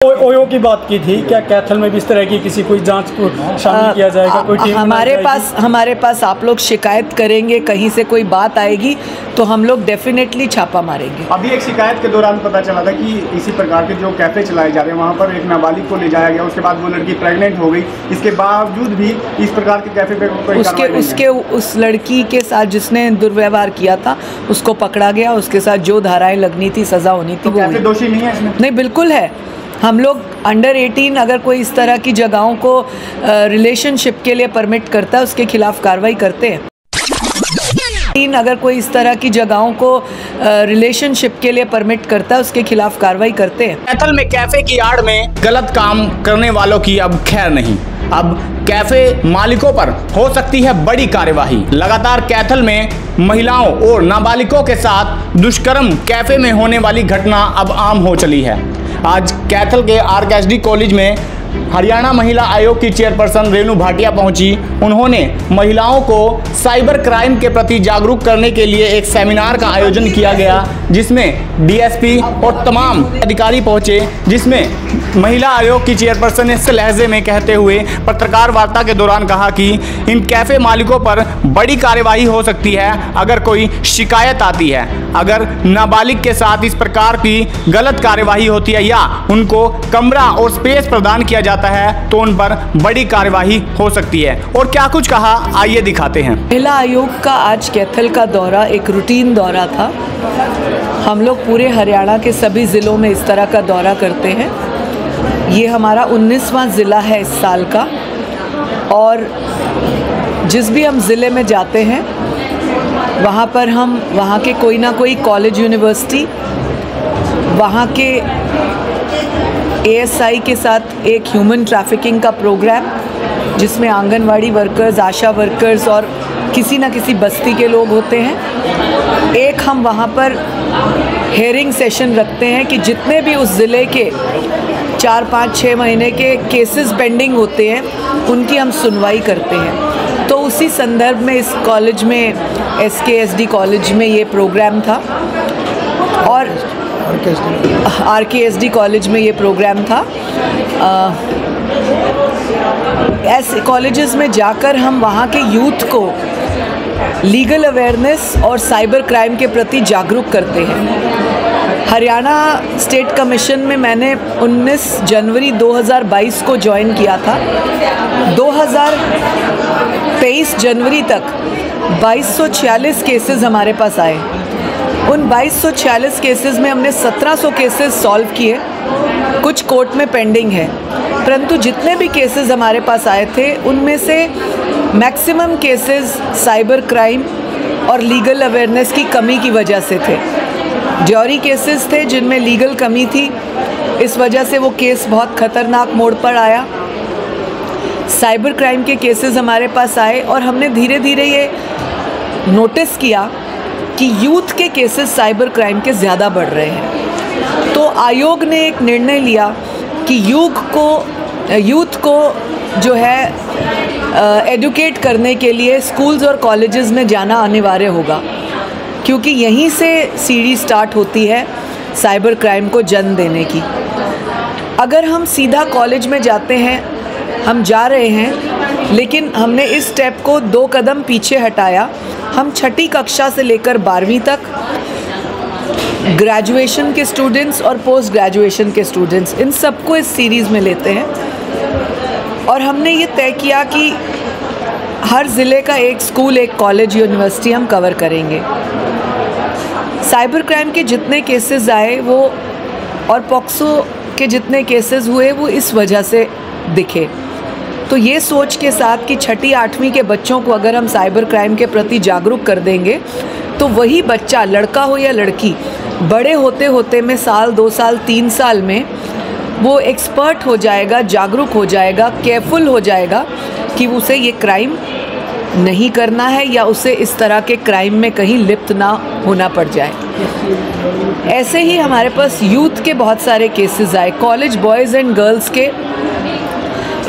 OYO की बात की थी, क्या कैथल में भी इस तरह की किसी कोई जांच को शामिल किया जाएगा? कोई टीम हमारे पास आप लोग शिकायत करेंगे, कहीं से कोई बात आएगी तो हम लोग डेफिनेटली छापा मारेंगे। अभी एक शिकायत के दौरान पता चला था कि इसी प्रकार के जो कैफे चलाए जा रहे हैं वहाँ पर एक नाबालिग को ले जाया गया, उसके बाद वो लड़की प्रेग्नेंट हो गई, इसके बावजूद भी इस प्रकार के कैफे पे उस लड़की के साथ जिसने दुर्व्यवहार किया था उसको पकड़ा गया, उसके साथ जो धाराएं लगनी थी, सजा होनी थी, वो कैफे दोषी नहीं है इसमें? नहीं, बिल्कुल है। हम लोग अंडर 18 अगर कोई इस तरह की जगहों को रिलेशनशिप के लिए परमिट करता है उसके खिलाफ कार्रवाई करते हैं। अगर कोई इस तरह की जगहों को रिलेशनशिप के लिए परमिट करता है उसके खिलाफ कार्रवाई करते हैं। कैथल में कैफे की आड़ में गलत काम करने वालों की अब खैर नहीं, अब कैफे मालिकों पर हो सकती है बड़ी कार्यवाही। लगातार कैथल में महिलाओं और नाबालिगों के साथ दुष्कर्म कैफे में होने वाली घटना अब आम हो चली है। आज कैथल के आरकेएसडी कॉलेज में हरियाणा महिला आयोग की चेयरपर्सन रेणु भाटिया पहुंची। उन्होंने महिलाओं को साइबर क्राइम के प्रति जागरूक करने के लिए एक सेमिनार का आयोजन किया गया, जिसमें डीएसपी और तमाम अधिकारी पहुंचे, जिसमें महिला आयोग की चेयरपर्सन ने इस लहजे में कहते हुए पत्रकार वार्ता के दौरान कहा कि इन कैफे मालिकों पर बड़ी कार्यवाही हो सकती है अगर कोई शिकायत आती है। अगर नाबालिग के साथ इस प्रकार की गलत कार्यवाही होती है या उनको कमरा और स्पेस प्रदान किया जाता है तो उन पर बड़ी कार्यवाही हो सकती है। और क्या कुछ कहा, आइए दिखाते हैं। महिला आयोग का आज कैथल का दौरा एक रूटीन दौरा था। हम लोग पूरे हरियाणा के सभी ज़िलों में इस तरह का दौरा करते हैं। ये हमारा 19वां ज़िला है इस साल का, और जिस भी हम ज़िले में जाते हैं वहाँ पर हम वहाँ के कोई ना कोई कॉलेज, यूनिवर्सिटी, वहाँ के ASI के साथ एक ह्यूमन ट्रैफिकिंग का प्रोग्राम जिसमें आंगनवाड़ी वर्कर्स, आशा वर्कर्स और किसी न किसी बस्ती के लोग होते हैं। एक हम वहाँ पर हेयरिंग सेशन रखते हैं कि जितने भी उस ज़िले के 4, 5, 6 महीने के केसेस पेंडिंग होते हैं उनकी हम सुनवाई करते हैं। तो उसी संदर्भ में इस कॉलेज में, SKSD कॉलेज में ये प्रोग्राम था, और RKSD कॉलेज में ये प्रोग्राम था। ऐसे कॉलेजेस में जाकर हम वहाँ के यूथ को लीगल अवेयरनेस और साइबर क्राइम के प्रति जागरूक करते हैं। हरियाणा स्टेट कमीशन में मैंने 19 जनवरी 2022 को ज्वाइन किया था। 2023 जनवरी तक 2246 केसेस हमारे पास आए। उन 2246 केसेस में हमने 1700 केसेस सॉल्व किए, कुछ कोर्ट में पेंडिंग है, परंतु जितने भी केसेस हमारे पास आए थे उनमें से मैक्सिमम केसेस साइबर क्राइम और लीगल अवेयरनेस की कमी की वजह से थे। ज्यूरी केसेस थे जिनमें लीगल कमी थी, इस वजह से वो केस बहुत ख़तरनाक मोड़ पर आया। साइबर क्राइम के केसेस हमारे पास आए और हमने धीरे धीरे ये नोटिस किया कि यूथ के केसेस साइबर क्राइम के ज़्यादा बढ़ रहे हैं। तो आयोग ने एक निर्णय लिया कि यूथ को जो है एडुकेट करने के लिए स्कूल्स और कॉलेजेस में जाना अनिवार्य होगा, क्योंकि यहीं से सीढ़ी स्टार्ट होती है साइबर क्राइम को जन्म देने की। अगर हम सीधा कॉलेज में जाते हैं, हम जा रहे हैं, लेकिन हमने इस स्टेप को 2 कदम पीछे हटाया। हम 6ठी कक्षा से लेकर 12वीं तक ग्रेजुएशन के स्टूडेंट्स और पोस्ट ग्रेजुएशन के स्टूडेंट्स, इन सबको इस सीरीज़ में लेते हैं। और हमने ये तय किया कि हर ज़िले का एक स्कूल, एक कॉलेज, यूनिवर्सिटी हम कवर करेंगे। साइबर क्राइम के जितने केसेस आए वो, और पॉक्सो के जितने केसेस हुए, वो इस वजह से दिखे। तो ये सोच के साथ कि 6ठी 8वीं के बच्चों को अगर हम साइबर क्राइम के प्रति जागरूक कर देंगे तो वही बच्चा, लड़का हो या लड़की, बड़े होते होते में साल, 2 साल, 3 साल में वो एक्सपर्ट हो जाएगा, जागरूक हो जाएगा, केयरफुल हो जाएगा कि उसे ये क्राइम नहीं करना है या उसे इस तरह के क्राइम में कहीं लिप्त ना होना पड़ जाए। ऐसे ही हमारे पास यूथ के बहुत सारे केसेस आए, कॉलेज बॉयज़ एंड गर्ल्स के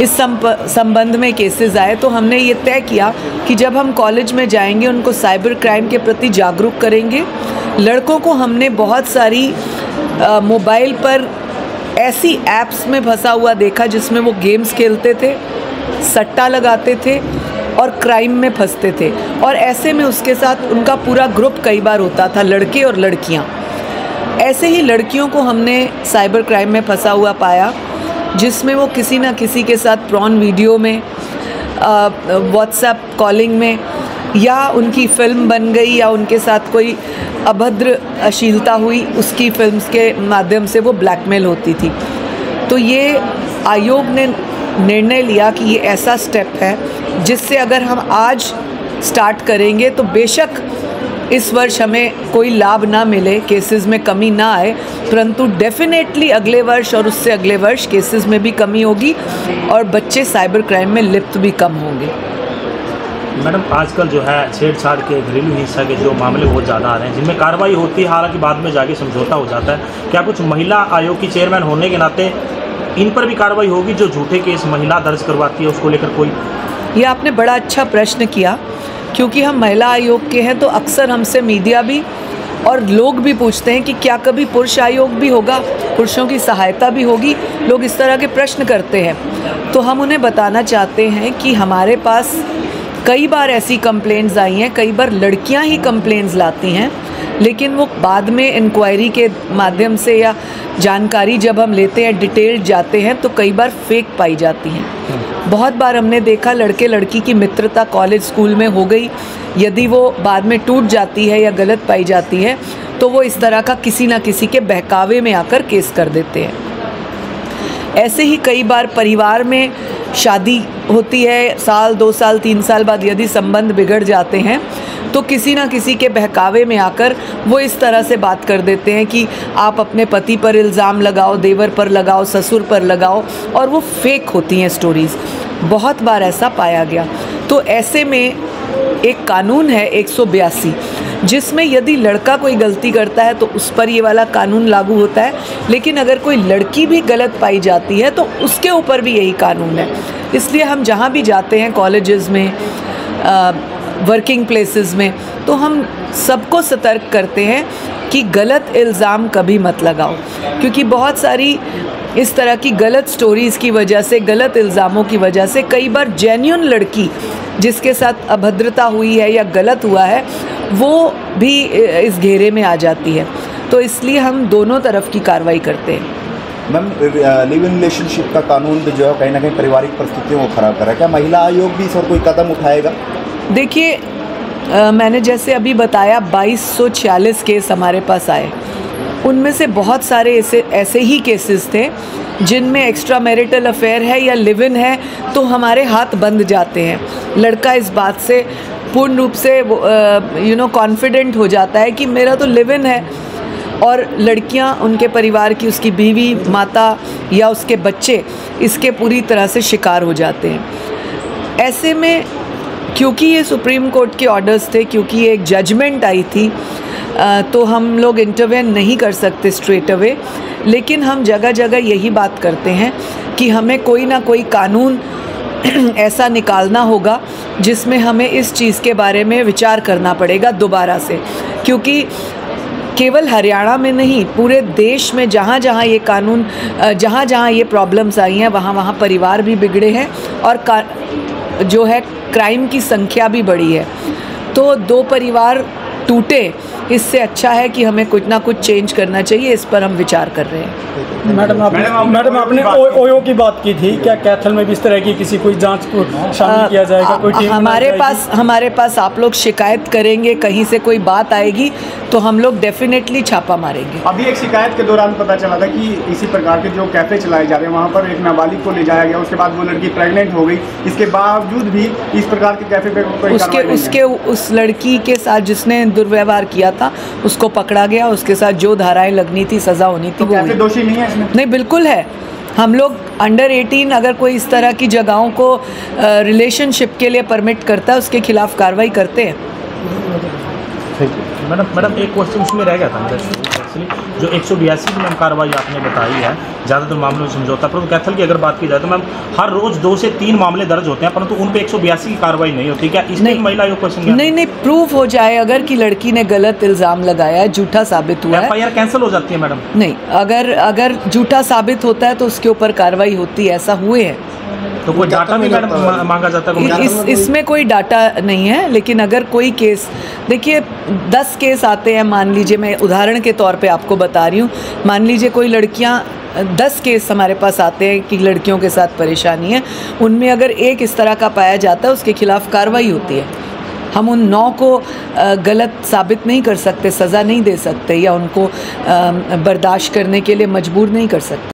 इस संबंध में केसेस आए। तो हमने ये तय किया कि जब हम कॉलेज में जाएंगे उनको साइबर क्राइम के प्रति जागरूक करेंगे। लड़कों को हमने बहुत सारी मोबाइल पर ऐसी ऐप्स में फंसा हुआ देखा जिसमें वो गेम्स खेलते थे, सट्टा लगाते थे और क्राइम में फंसते थे। और ऐसे में उसके साथ उनका पूरा ग्रुप कई बार होता था, लड़के और लड़कियां। ऐसे ही लड़कियों को हमने साइबर क्राइम में फंसा हुआ पाया, जिसमें वो किसी ना किसी के साथ प्रॉन वीडियो में, व्हाट्सएप कॉलिंग में, या उनकी फ़िल्म बन गई या उनके साथ कोई अभद्र अश्लीलता हुई, उसकी फिल्म्स के माध्यम से वो ब्लैकमेल होती थी। तो ये आयोग ने निर्णय लिया कि ये ऐसा स्टेप है जिससे अगर हम आज स्टार्ट करेंगे तो बेशक इस वर्ष हमें कोई लाभ ना मिले, केसेस में कमी ना आए, परंतु डेफिनेटली अगले वर्ष और उससे अगले वर्ष केसेस में भी कमी होगी और बच्चे साइबर क्राइम में लिप्त भी कम होंगे। मैडम, आजकल जो है छेड़छाड़ के, घरेलू हिंसा के जो मामले बहुत ज़्यादा आ रहे हैं, जिनमें कार्रवाई होती है, हालांकि बाद में जाके समझौता हो जाता है। क्या कुछ महिला आयोग की चेयरमैन होने के नाते इन पर भी कार्रवाई होगी, जो झूठे केस महिला दर्ज करवाती है उसको लेकर कोई? ये आपने बड़ा अच्छा प्रश्न किया, क्योंकि हम महिला आयोग के हैं तो अक्सर हमसे मीडिया भी और लोग भी पूछते हैं कि क्या कभी पुरुष आयोग भी होगा, पुरुषों की सहायता भी होगी। लोग इस तरह के प्रश्न करते हैं, तो हम उन्हें बताना चाहते हैं कि हमारे पास कई बार ऐसी कंप्लेंट्स आई हैं, कई बार लड़कियां ही कंप्लेंट्स लाती हैं, लेकिन वो बाद में इंक्वायरी के माध्यम से या जानकारी जब हम लेते हैं, डिटेल्ड जाते हैं, तो कई बार फेक पाई जाती हैं। बहुत बार हमने देखा लड़के लड़की की मित्रता कॉलेज स्कूल में हो गई, यदि वो बाद में टूट जाती है या गलत पाई जाती है तो वो इस तरह का किसी ना किसी के बहकावे में आकर केस कर देते हैं। ऐसे ही कई बार परिवार में शादी होती है, साल 2 साल 3 साल बाद यदि संबंध बिगड़ जाते हैं तो किसी ना किसी के बहकावे में आकर वो इस तरह से बात कर देते हैं कि आप अपने पति पर इल्ज़ाम लगाओ, देवर पर लगाओ, ससुर पर लगाओ, और वो फेक होती हैं स्टोरीज़। बहुत बार ऐसा पाया गया। तो ऐसे में एक कानून है 182, जिसमें यदि लड़का कोई गलती करता है तो उस पर ये वाला कानून लागू होता है, लेकिन अगर कोई लड़की भी गलत पाई जाती है तो उसके ऊपर भी यही कानून है। इसलिए हम जहाँ भी जाते हैं, कॉलेजेस में, वर्किंग प्लेसेस में, तो हम सबको सतर्क करते हैं कि गलत इल्ज़ाम कभी मत लगाओ, क्योंकि बहुत सारी इस तरह की गलत स्टोरीज़ की वजह से, गलत इल्ज़ामों की वजह से कई बार जेन्युइन लड़की जिसके साथ अभद्रता हुई है या गलत हुआ है वो भी इस घेरे में आ जाती है। तो इसलिए हम दोनों तरफ की कार्रवाई करते हैं। मैम, लिव इन रिलेशनशिप का कानून जो है कहीं ना कहीं पारिवारिक परिस्थितियों को ख़राब कर रहा है, क्या महिला आयोग भी इस और कोई कदम उठाएगा? देखिए, मैंने जैसे अभी बताया 2246 केस हमारे पास आए, उनमें से बहुत सारे ऐसे ही केसेस थे जिनमें एक्स्ट्रा मैरिटल अफेयर है या लिव इन है तो हमारे हाथ बंद जाते हैं। लड़का इस बात से पूर्ण रूप से कॉन्फिडेंट हो जाता है कि मेरा तो लिव इन है, और लड़कियां, उनके परिवार की, उसकी बीवी, माता या उसके बच्चे इसके पूरी तरह से शिकार हो जाते हैं। ऐसे में क्योंकि ये सुप्रीम कोर्ट के ऑर्डर्स थे, क्योंकि ये एक जजमेंट आई थी, तो हम लोग इंटरवेन नहीं कर सकते स्ट्रेट अवे, लेकिन हम जगह जगह यही बात करते हैं कि हमें कोई ना कोई कानून ऐसा निकालना होगा जिसमें हमें इस चीज़ के बारे में विचार करना पड़ेगा दोबारा से, क्योंकि केवल हरियाणा में नहीं, पूरे देश में जहाँ जहाँ ये कानून, जहाँ जहाँ ये प्रॉब्लम्स आई हैं, वहाँ वहाँ परिवार भी बिगड़े हैं और जो है क्राइम की संख्या भी बढ़ी है। तो 2 परिवार टूटे, इससे अच्छा है कि हमें कुछ ना कुछ चेंज करना चाहिए। इस पर हम विचार कर रहे हैं। मैडम आपने ओयो की बात की थी, क्या कैथल में भी इस तरह की किसी कोई जांच को शामिल किया जाएगा? कोई टीम हमारे पास आप लोग शिकायत करेंगे, कहीं से कोई बात आएगी तो हम लोग डेफिनेटली छापा मारेंगे। अभी एक शिकायत के दौरान पता चला था कि इसी प्रकार के जो कैफ़े चलाए जा रहे हैं वहाँ पर एक नाबालिग को ले जाया गया, उसके बाद वो लड़की प्रेग्नेंट हो गई, इसके बावजूद भी इस प्रकार के कैफ़े पे कोई उस लड़की के साथ जिसने दुर्व्यवहार किया था उसको पकड़ा गया, उसके साथ जो धाराएं लगनी थी, सज़ा होनी थी, वो दोषी नहीं है इसमें? नहीं, बिल्कुल है। हम लोग अंडर 18 अगर कोई इस तरह की जगहों को रिलेशनशिप के लिए परमिट करता है, उसके खिलाफ कार्रवाई करते हैं। मैडम एक क्वेश्चन उसमें रह गया था। एक्चुअली जो 182 की मैम कार्रवाई आपने बताई है, ज़्यादातर मामलों में समझौता, परंतु कैथल की अगर बात की जाए तो मैम हर रोज़ 2 से 3 मामले दर्ज होते हैं, परंतु उन पे 182 की कार्रवाई नहीं होती। क्या इसमें महिला आयोग को संज्ञान नहीं प्रूव हो जाए अगर कि लड़की ने गलत इल्ज़ाम लगाया है, झूठा साबित हुआ है, FIR कैंसिल हो जाती है मैडम? नहीं, अगर झूठा साबित होता है तो उसके ऊपर कार्रवाई होती है, ऐसा हुए है। तो कोई डाटा भी मैडम मांगा जाता है? इसमें कोई डाटा नहीं है, लेकिन अगर कोई केस, देखिए 10 केस आते हैं, मान लीजिए, मैं उदाहरण के तौर पे आपको बता रही हूँ, मान लीजिए कोई लड़कियाँ 10 केस हमारे पास आते हैं कि लड़कियों के साथ परेशानी है, उनमें अगर एक इस तरह का पाया जाता है उसके खिलाफ कार्रवाई होती है। हम उन 9 को गलत साबित नहीं कर सकते, सज़ा नहीं दे सकते या उनको बर्दाश्त करने के लिए मजबूर नहीं कर सकते।